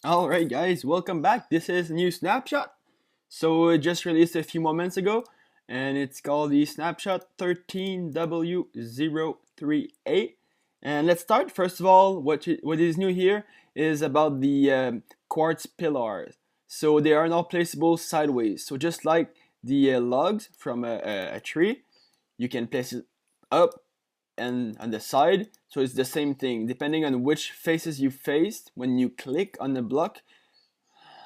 Alright guys, welcome back. This is a new snapshot. So it just released a few moments ago and it's called the Snapshot 13W038. And let's start. First of all, what is new here is about the quartz pillars. So they are now placeable sideways. So just like the logs from a tree, you can place it up and on the side. So it's the same thing depending on which faces you faced. When you click on the block,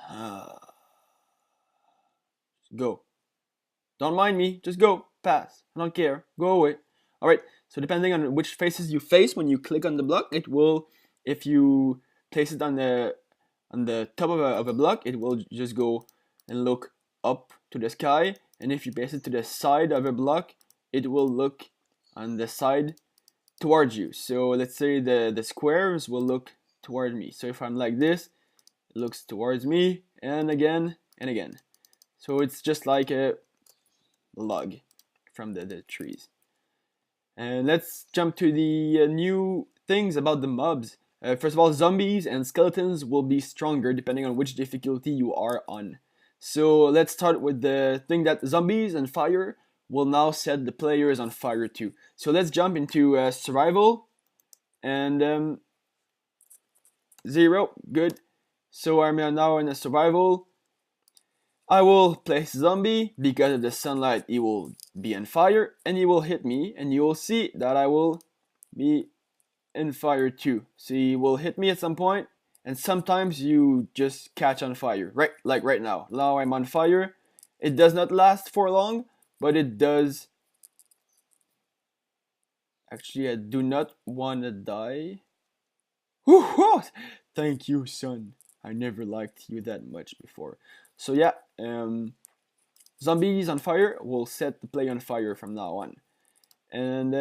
uh, go. Don't mind me, just go. Pass. I don't care. Go away. All right. So depending on which faces you face when you click on the block, it will. If you place it on the top of a block, it will just go and look up to the sky. And if you place it to the side of a block, it will look on the side towards you. So let's say the squares will look toward me. So if I'm like this, it looks towards me and again and again. So it's just like a log from the trees. And let's jump to the new things about the mobs. First of all, zombies and skeletons will be stronger depending on which difficulty you are on. So let's start with the thing that zombies and fire will now set the players on fire too. So let's jump into survival and 0, good. So I'm now in a survival. I will place zombie because of the sunlight. He will be on fire and he will hit me, and you will see that I will be in fire too. So he will hit me at some point, and sometimes you just catch on fire. Right, like right now. Now I'm on fire. It does not last for long, but it does. Actually, I do not want to die. Whew, thank you, son. I never liked you that much before. So yeah, zombies on fire will set the play on fire from now on. And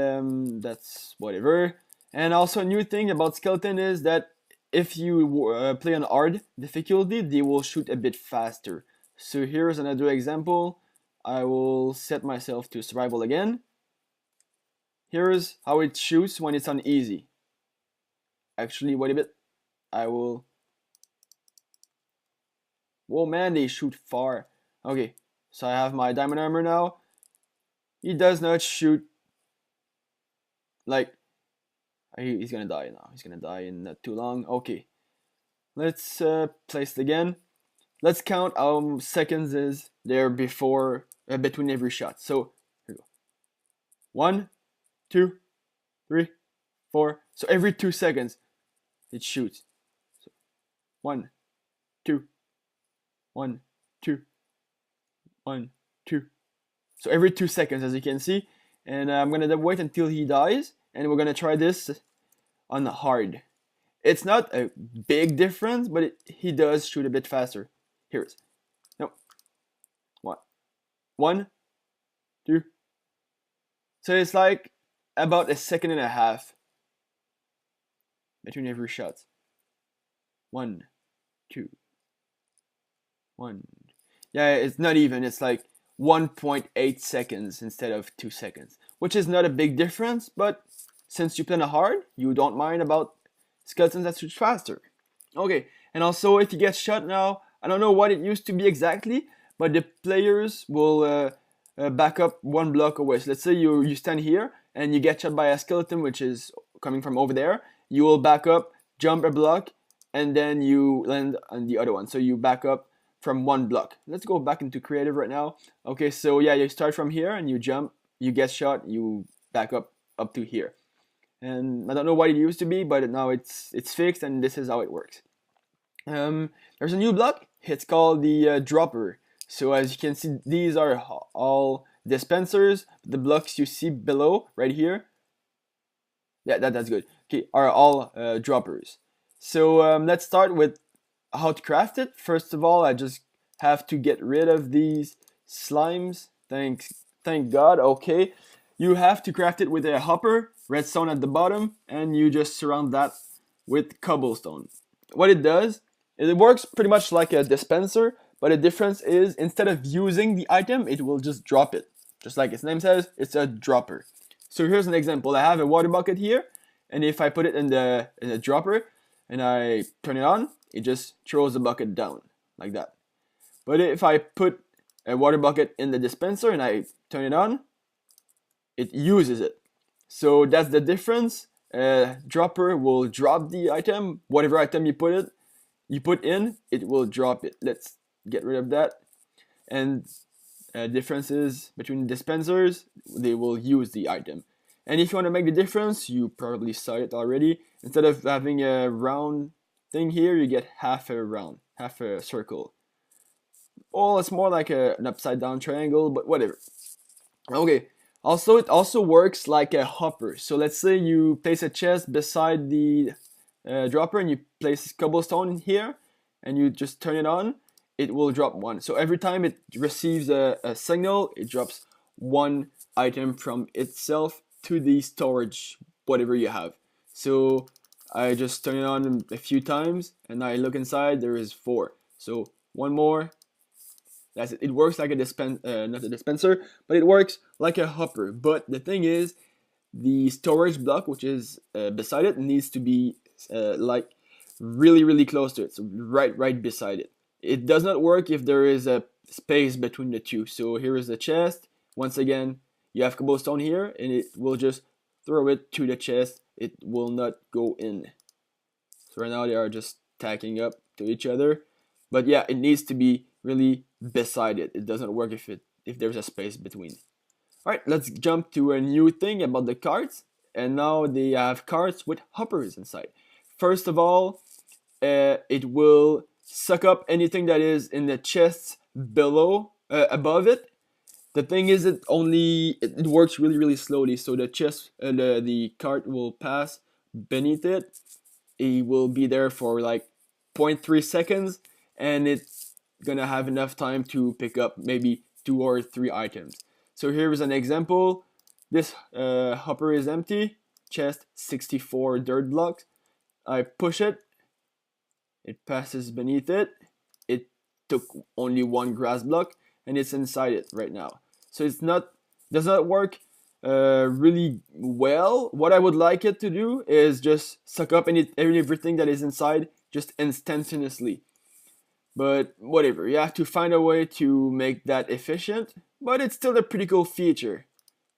that's whatever. And also a new thing about skeleton is that if you play on hard difficulty, they will shoot a bit faster. So here's another example. I will set myself to survival again. Here's how it shoots when it's on easy. Actually, wait a bit. I will. Whoa, man, they shoot far. Okay, so I have my diamond armor now. He does not shoot. Like, he's gonna die now. He's gonna die in not too long. Okay, let's place it again. Let's count how seconds is there before between every shot. So here we go. 1, 2, 3, 4. So every 2 seconds, it shoots. So 1, 2, 1, 2, 1, 2. So every 2 seconds, as you can see. And I'm gonna wait until he dies, and we're gonna try this on hard. It's not a big difference, but he does shoot a bit faster. Here it is. No. 1, 2. So it's like about a second and a half between every shot. 1, 2, 1. Yeah, it's not even. It's like 1.8 seconds instead of 2 seconds, which is not a big difference, but since you play hard, you don't mind about skeletons that shoot faster. Okay, and also if you get shot now, I don't know what it used to be exactly, but the players will back up 1 block away. So let's say you stand here and you get shot by a skeleton which is coming from over there. You will back up, jump a block, and then you land on the other one. So you back up from 1 block. Let's go back into creative right now. Okay, so yeah, you start from here and you jump, you get shot, you back up to here. And I don't know what it used to be, but now it's fixed, and this is how it works. There's a new block. It's called the dropper. So as you can see, these are all dispensers. The blocks you see below, right here, yeah, that's good. Okay, are all droppers. So let's start with how to craft it. First of all, I just have to get rid of these slimes. Thank God. Okay, you have to craft it with a hopper, redstone at the bottom, and you just surround that with cobblestone. What it does, it works pretty much like a dispenser, but the difference is instead of using the item, it will just drop it. Just like its name says, it's a dropper. So here's an example. I have a water bucket here, and if I put it in the dropper and I turn it on, it just throws the bucket down like that. But if I put a water bucket in the dispenser and I turn it on, it uses it. So that's the difference. Dropper will drop the item, whatever item you put in, it will drop it. Let's get rid of that. And differences between dispensers, they will use the item. And if you want to make the difference, you probably saw it already. Instead of having a round thing here, you get half a round, half a circle. Well, it's more like an upside down triangle, but whatever. Okay. Also, it also works like a hopper. So let's say you place a chest beside the dropper and you place cobblestone in here and you just turn it on, it will drop one. So every time it receives a signal, it drops one item from itself to the storage, whatever you have. So I just turn it on a few times and I look inside, there is 4. So one more. That's it. It works like a not a dispenser, but it works like a hopper. But the thing is, the storage block, which is beside it, needs to be like really close to it, so right beside it. It does not work if there is a space between the two. So here is the chest. Once again, you have cobblestone here, and it will just throw it to the chest. It will not go in. So right now they are just tacking up to each other. But yeah, it needs to be really beside it. It doesn't work if there's a space between. Alright, let's jump to a new thing about the carts. And now they have carts with hoppers inside. First of all, it will suck up anything that is in the chests below, above it. The thing is, it works really slowly. So the chest, the cart will pass beneath it. It will be there for like 0.3 seconds, and it's gonna have enough time to pick up maybe 2 or 3 items. So here is an example. This hopper is empty. Chest 64 dirt blocks. I push it. It passes beneath it. It took only 1 grass block, and it's inside it right now. So does not work really well. What I would like it to do is just suck up everything that is inside just instantaneously. But whatever, you have to find a way to make that efficient, but it's still a pretty cool feature.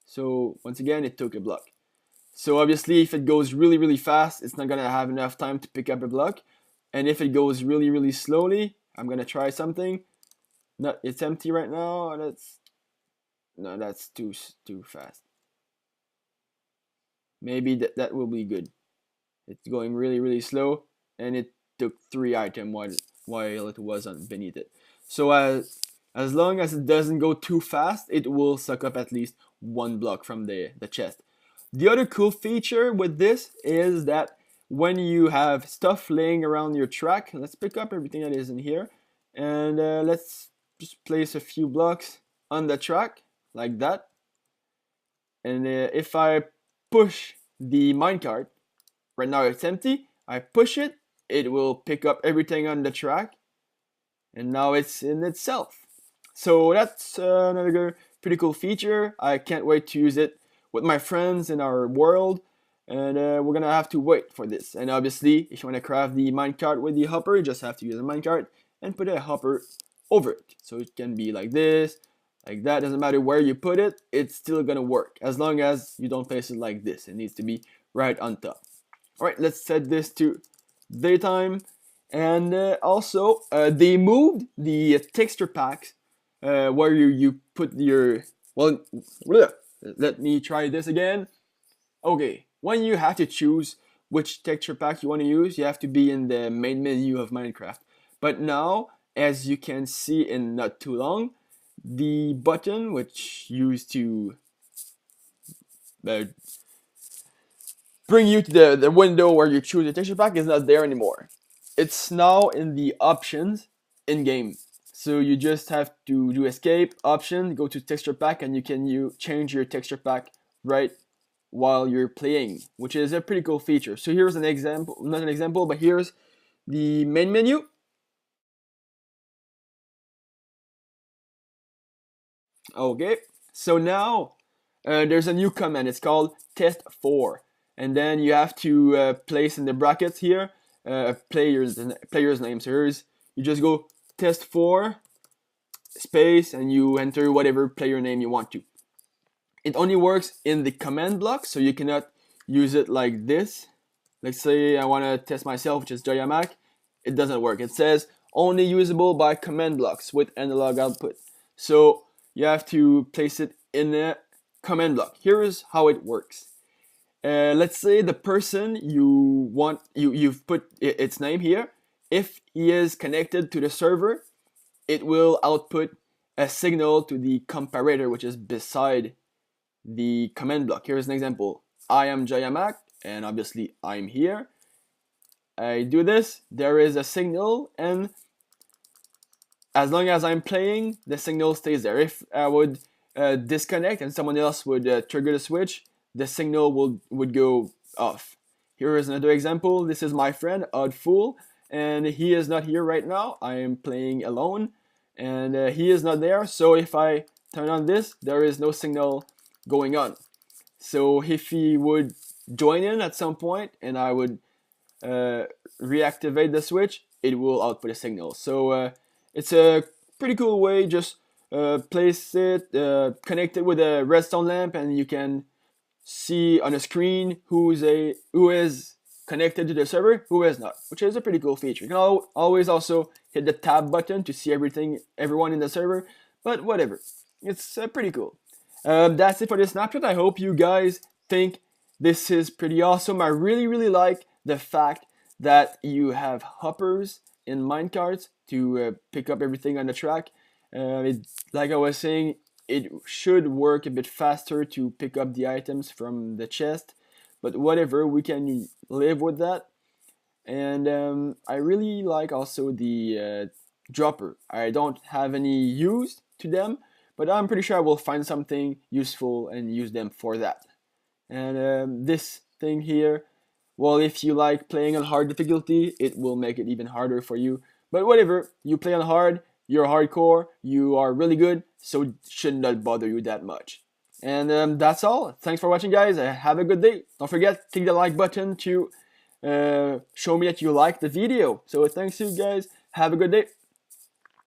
So once again, it took a block. So obviously, if it goes really fast, it's not gonna have enough time to pick up a block. And if it goes really slowly, I'm gonna try something. No, it's empty right now. That's too fast. Maybe that will be good. It's going really slow, and it took 3 items while it was beneath it. So as long as it doesn't go too fast, it will suck up at least 1 block from the chest. The other cool feature with this is that when you have stuff laying around your track, let's pick up everything that is in here, and let's just place a few blocks on the track like that. And if I push the minecart, right now it's empty, I push it, it will pick up everything on the track, and now it's in itself. So that's another pretty cool feature. I can't wait to use it with my friends in our world, and we're gonna have to wait for this. And obviously, if you want to craft the minecart with the hopper, you just have to use a minecart and put a hopper over it. So it can be like this, like that. Doesn't matter where you put it, it's still gonna work as long as you don't place it like this. It needs to be right on top. All right, let's set this to daytime. And also, they moved the texture packs where you put your, well, let me try this again. Okay, when you have to choose which texture pack you want to use, you have to be in the main menu of Minecraft. But now, as you can see in not too long, the button which used to bring you to the window where you choose the texture pack is not there anymore. It's now in the options in game. So you just have to do escape, option, go to texture pack, and you can change your texture pack right while you're playing, which is a pretty cool feature. So here's an example, not an example, but here's the main menu. Okay, so now there's a new command. It's called test4, and then you have to place in the brackets here player's name. So here's, you just go test4 space and you enter whatever player name you want to. It only works in the command block, so you cannot use it like this. Let's say I want to test myself, which is Jayamak. It doesn't work. It says only usable by command blocks with analog output. So you have to place it in a command block. Here is how it works. Let's say the person you've put its name here. If he is connected to the server, it will output a signal to the comparator, which is beside the command block. Here's an example. I am Jayamak, and obviously I'm here. I do this, there is a signal, and as long as I'm playing, the signal stays there. If I would disconnect and someone else would trigger the switch, the signal would go off. Here is another example. This is my friend Oddfool, and he is not here right now. I am playing alone, and he is not there. So if I turn on this, there is no signal going on. So if he would join in at some point and I would reactivate the switch, it will output a signal. So it's a pretty cool way. Just place it, connect it with a redstone lamp, and you can see on a screen who is connected to the server, who is not, which is a pretty cool feature. You can always also hit the tab button to see everyone in the server, but whatever, it's pretty cool. That's it for this snapshot. I hope you guys think this is pretty awesome. I really like the fact that you have hoppers in minecarts to pick up everything on the track. Like I was saying, it should work a bit faster to pick up the items from the chest, but whatever, we can live with that. And I really like also the dropper. I don't have any use to them, but I'm pretty sure I will find something useful and use them for that. And this thing here, well, if you like playing on hard difficulty, it will make it even harder for you. But whatever, you play on hard, you're hardcore, you are really good, so it should not bother you that much. And that's all. Thanks for watching, guys. Have a good day. Don't forget, click the like button to show me that you liked the video. So thanks you guys. Have a good day.